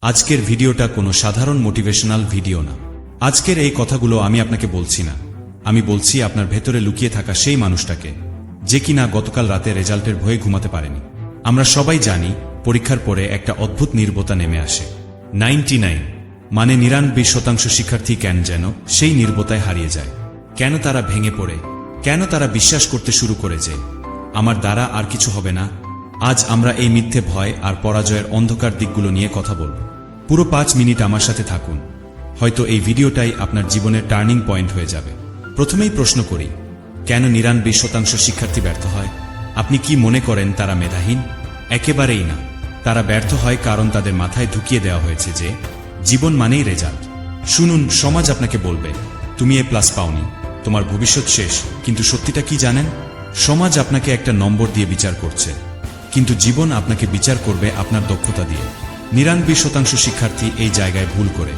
আজকের ভিডিওটা কোনো সাধারণ মোটিভেশনাল ভিডিও না। আজকের এই কথাগুলো আমি আপনাকে বলছি না, আমি বলছি আপনার ভেতরে লুকিয়ে থাকা সেই মানুষটাকে, যে কিনা গতকাল রাতে রেজাল্টের ভয়ে ঘুমাতে পারেনি। আমরা সবাই জানি পরীক্ষার পরে একটা অদ্ভুত নীরবতা নেমে আসে। 99 মানে 99% শিক্ষার্থী কেন যেন সেই নীরবতায় হারিয়ে যায়। কেন তারা ভেঙে পড়ে? কেন তারা বিশ্বাস করতে শুরু করে যে আমার দ্বারা আর কিছু হবে না? আজ আমরা এই মিথ্যে ভয় আর পরাজয়ের অন্ধকার দিকগুলো নিয়ে কথা বলব। পুরো 5 মিনিট আমার সাথে থাকুন, হয়তো এই ভিডিওটাই আপনার জীবনের টার্নিং পয়েন্ট হয়ে যাবে। প্রথমেই প্রশ্ন করি, কেন 99% শিক্ষার্থী ব্যর্থ হয়? আপনি কি মনে করেন তারা মেধাহীন? একেবারেই না। তারা ব্যর্থ হয় কারণ তাদের মাথায় ঢুকিয়ে দেওয়া হয়েছে যে জীবন মানেই রেজাল্ট। শুনুন, সমাজ আপনাকে বলবে তুমি A+ পাওনি, তোমার ভবিষ্যৎ শেষ। কিন্তু সত্যিটা কি জানেন? সমাজ আপনাকে একটা নম্বর দিয়ে বিচার করছে, কিন্তু জীবন আপনাকে বিচার করবে আপনার দক্ষতা দিয়ে। 99% শিক্ষার্থী এই জায়গায় ভুল করে।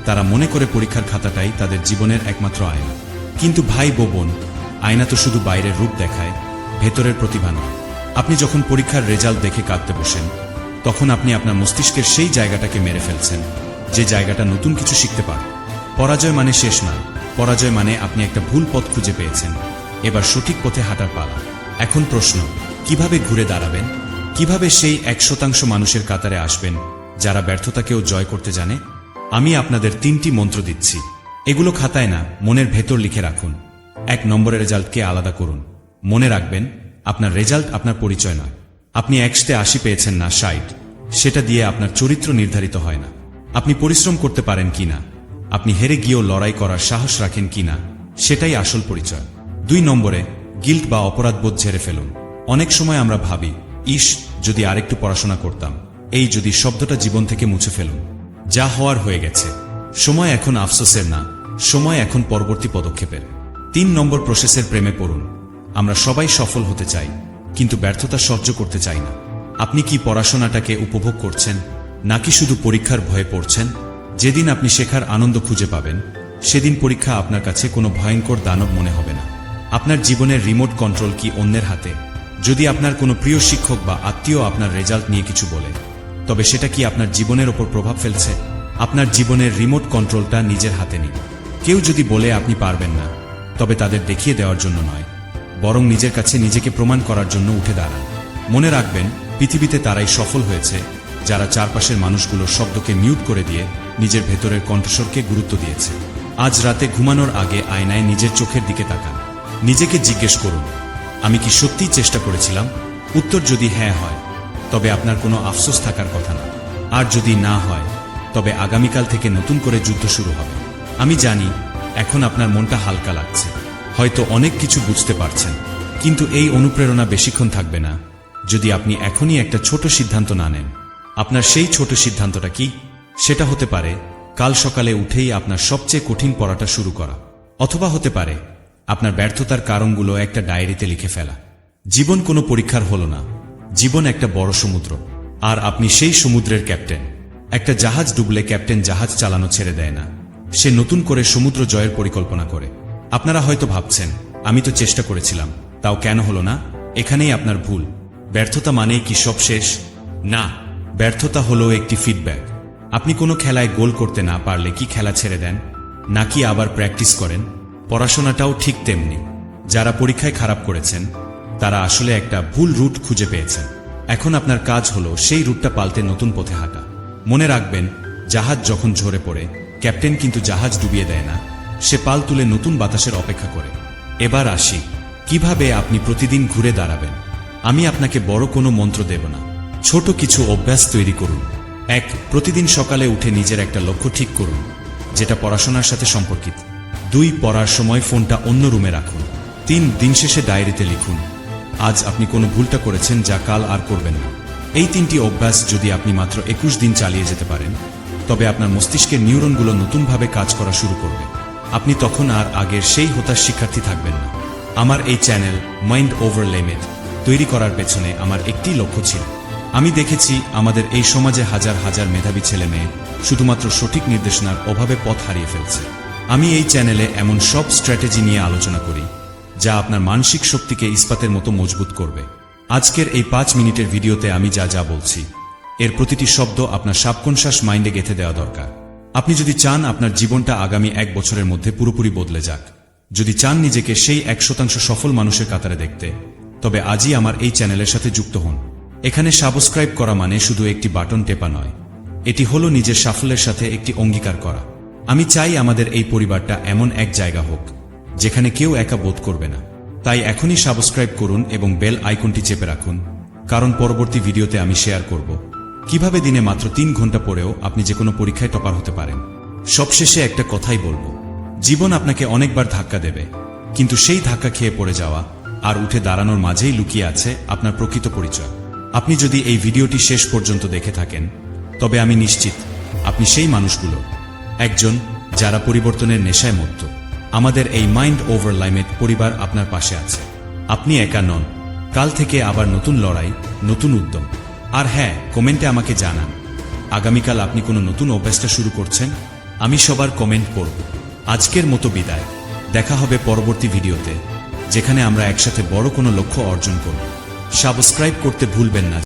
তারা মনে করে পরীক্ষার খাতাটাই তাদের জীবনের একমাত্র আয়না। কিন্তু ভাই বোন, আয়না তো শুধু বাইরের রূপ দেখায়, ভেতরের প্রতিভা নয়। আপনি যখন পরীক্ষার রেজাল্ট দেখে কাঁদতে বসেন, তখন আপনি আপনার মস্তিষ্কের সেই জায়গাটাকে মেরে ফেলছেন, যে জায়গাটা নতুন কিছু শিখতে পারে। পরাজয় মানে শেষ নয়, পরাজয় মানে আপনি একটা ভুল পথ খুঁজে পেয়েছেন, এবার সঠিক পথে হাঁটার পালা। এখন প্রশ্ন, কিভাবে ঘুরে দাঁড়াবেন? কিভাবে সেই 1% মানুষের কাতারে আসবেন যারা ব্যর্থতাকেও জয় করতে জানে? আমি আপনাদের 3টি মন্ত্র দিচ্ছি। এগুলো খাতায় না, মনের ভেতর লিখে রাখুন। 1 নম্বরের রেজাল্টকে আলাদা করুন। মনে রাখবেন, আপনার রেজাল্ট আপনার পরিচয় নয়। আপনি 100তে 80 পেয়েছেন না 60, সেটা দিয়ে আপনার চরিত্র নির্ধারিত হয় না। আপনি পরিশ্রম করতে পারেন কিনা, আপনি হেরে গিয়েও লড়াই করার সাহস রাখেন কিনা, সেটাই আসল পরিচয়। 2 নম্বরে গিল্ট বা অপরাধবোধ ঝেড়ে ফেলুন। অনেক সময় আমরা ভাবি, ইস, যদি আরেকটু পড়াশোনা করতাম। এই যদি শব্দটা জীবন থেকে মুছে ফেলুন। যা হওয়ার হয়ে গেছে। সময় এখন আফসোসের না, সময় এখন পরবর্তী পদক্ষেপের। 3 নম্বর প্রসেসের প্রেমে পড়ুন। আমরা সবাই সফল হতে চাই, কিন্তু ব্যর্থতা সহ্য করতে চাই না। আপনি কি পড়াশোনাটাকে উপভোগ করছেন, নাকি শুধু পরীক্ষার ভয়ে পড়ছেন? যেদিন আপনি শেখার আনন্দ খুঁজে পাবেন, সেদিন পরীক্ষা আপনার কাছে কোনো ভয়ঙ্কর দানব মনে হবে না। আপনার জীবনের রিমোট কন্ট্রোল কি অন্যের হাতে? যদি আপনার কোনো প্রিয় শিক্ষক বা আত্মীয় আপনার রেজাল্ট নিয়ে কিছু বলে, তবে সেটা কি আপনার জীবনের ওপর প্রভাব ফেলছে? আপনার জীবনের রিমোট কন্ট্রোলটা নিজের হাতে নিন। কেউ যদি বলে আপনি পারবেন না, তবে তাদের দেখিয়ে দেওয়ার জন্য নয়, বরং নিজের কাছে নিজেকে প্রমাণ করার জন্য উঠে দাঁড়ান। মনে রাখবেন, পৃথিবীতে তারাই সফল হয়েছে যারা চারপাশের মানুষগুলোর শব্দকে মিউট করে দিয়ে নিজের ভেতরের কণ্ঠস্বরকে গুরুত্ব দিয়েছে। আজ রাতে ঘুমানোর আগে আয়নায় নিজের চোখের দিকে তাকান। নিজেকে জিজ্ঞেস করুন, আমি কি সত্যিই চেষ্টা করেছিলাম? উত্তর যদি হ্যাঁ হয়, তবে আপনার কোনো আফসোস থাকার কথা না। আর যদি না হয়, তবে আগামীকাল থেকে নতুন করে যুদ্ধ শুরু হবে। আমি জানি এখন আপনার মনটা হালকা লাগছে, হয়তো অনেক কিছু বুঝতে পারছেন, কিন্তু এই অনুপ্রেরণা বেশিক্ষণ থাকবে না যদি আপনি এখনই একটা ছোট সিদ্ধান্ত না নেন। আপনার সেই ছোট সিদ্ধান্তটা কি? সেটা হতে পারে কাল সকালে উঠেই আপনার সবচেয়ে কঠিন পড়াটা শুরু করা, অথবা হতে পারে আপনার ব্যর্থতার কারণগুলো একটা ডায়েরিতে লিখে ফেলা। জীবন কোনো পরীক্ষার হলো না, জীবন একটা বড় সমুদ্র, আর আপনি সেই সমুদ্রের ক্যাপ্টেন। একটা জাহাজ ডুবলে ক্যাপ্টেন জাহাজ চালানো ছেড়ে দেয় না, সে নতুন করে সমুদ্র জয়ের পরিকল্পনা করে। আপনারা হয়তো ভাবছেন, আমি তো চেষ্টা করেছিলাম, তাও কেন হলো না? এখানেই আপনার ভুল। ব্যর্থতা মানেই কি সব শেষ? না, ব্যর্থতা হলো একটি ফিডব্যাক। আপনি কোনো খেলায় গোল করতে না পারলে কি খেলা ছেড়ে দেন, নাকি আবার প্র্যাকটিস করেন? পড়াশোনাটাও ঠিক তেমনি। যারা পরীক্ষায় খারাপ করেছেন, তারা আসলে একটা ভুল রুট খুঁজে পেয়েছেন। এখন আপনার কাজ হলো সেই রুটটা পাল্টে নতুন পথে হাঁটা। মনে রাখবেন, জাহাজ যখন ঝরে পড়ে, ক্যাপ্টেন কিন্তু জাহাজ ডুবিয়ে দেয় না, সে পাল তুলে নতুন বাতাসের অপেক্ষা করে। এবার আসি, কিভাবে আপনি প্রতিদিন ঘুরে দাঁড়াবেন। আমি আপনাকে বড় কোনো মন্ত্র দেব না, ছোট কিছু অভ্যাস তৈরি করুন। 1, প্রতিদিন সকালে উঠে নিজের একটা লক্ষ্য ঠিক করুন, যেটা পড়াশোনার সাথে সম্পর্কিত। 2, পড়ার সময় ফোনটা অন্য রুমে রাখুন। 3, দিন শেষে ডায়েরিতে লিখুন, আজ আপনি কোনো ভুলটা করেছেন যা কাল আর করবেন না। এই 3টি অভ্যাস যদি আপনি মাত্র 21 দিন চালিয়ে যেতে পারেন, তবে আপনার মস্তিষ্কের নিউরনগুলো নতুনভাবে কাজ করা শুরু করবে। আপনি তখন আর আগের সেই হতাশ শিক্ষার্থী থাকবেন না। আমার এই চ্যানেল মাইন্ড ওভার লিমিট তৈরি করার পেছনে আমার একটি লক্ষ্য ছিল। আমি দেখেছি আমাদের এই সমাজে হাজার হাজার মেধাবী ছেলে মেয়ে শুধুমাত্র সঠিক নির্দেশনার অভাবে পথ হারিয়ে ফেলছে। আমি এই চ্যানেলে এমন সব স্ট্র্যাটেজি নিয়ে আলোচনা করি যা আপনার মানসিক শক্তিকে ইস্পাতের মতো মজবুত করবে। আজকের এই 5 মিনিটের ভিডিওতে আমি যা যা বলছি, এর প্রতিটি শব্দ আপনার সাবকনশাস মাইন্ডে গেঁথে দেওয়া দরকার। আপনি যদি চান আপনার জীবনটা আগামী 1 বছরের মধ্যে পুরোপুরি বদলে যাক, যদি চান নিজেকে সেই 1% সফল মানুষের কাতারে দেখতে, তবে আজই আমার এই চ্যানেলের সাথে যুক্ত হন। এখানে সাবস্ক্রাইব করা মানে শুধু একটি বাটন টেপা নয়, এটি হলো নিজের সাফল্যের সাথে একটি অঙ্গীকার করা। আমি চাই আমাদের এই পরিবারটা এমন এক জায়গা হোক যেখানে কেউ একা বোধ করবে না। তাই এখনই সাবস্ক্রাইব করুন এবং বেল আইকনটি চেপে রাখুন, কারণ পরবর্তী ভিডিওতে আমি শেয়ার করব কিভাবে দিনে মাত্র 3 ঘন্টা পরেও আপনি যে কোনো পরীক্ষায় টপার হতে পারেন। সবশেষে একটা কথাই বলবো, জীবন আপনাকে অনেকবার ধাক্কা দেবে, কিন্তু সেই ধাক্কা খেয়ে পড়ে যাওয়া আর উঠে দাঁড়ানোর মাঝেই লুকিয়ে আছে আপনার প্রকৃত পরিচয়। আপনি যদি এই ভিডিওটি শেষ পর্যন্ত দেখে থাকেন, তবে আমি নিশ্চিত আপনি সেই মানুষগুলো একজন যারা পরিবর্তনের নেশায় মত্ত। আমাদের এই মাইন্ড ওভার লাইমেট পরিবার আপনার পাশে আছে। আপনি একা নন। কাল থেকে আবার নতুন লড়াই, নতুন উদ্যম। আর হ্যাঁ, কমেন্টে আমাকে জানান আগামীকাল আপনি কোনো নতুন অভ্যাসটা শুরু করছেন। আমি সবার কমেন্ট পড়ব। আজকের মতো বিদায়। দেখা হবে পরবর্তী ভিডিওতে, যেখানে আমরা একসাথে বড় কোনো লক্ষ্য অর্জন করব। সাবস্ক্রাইব করতে ভুলবেন না।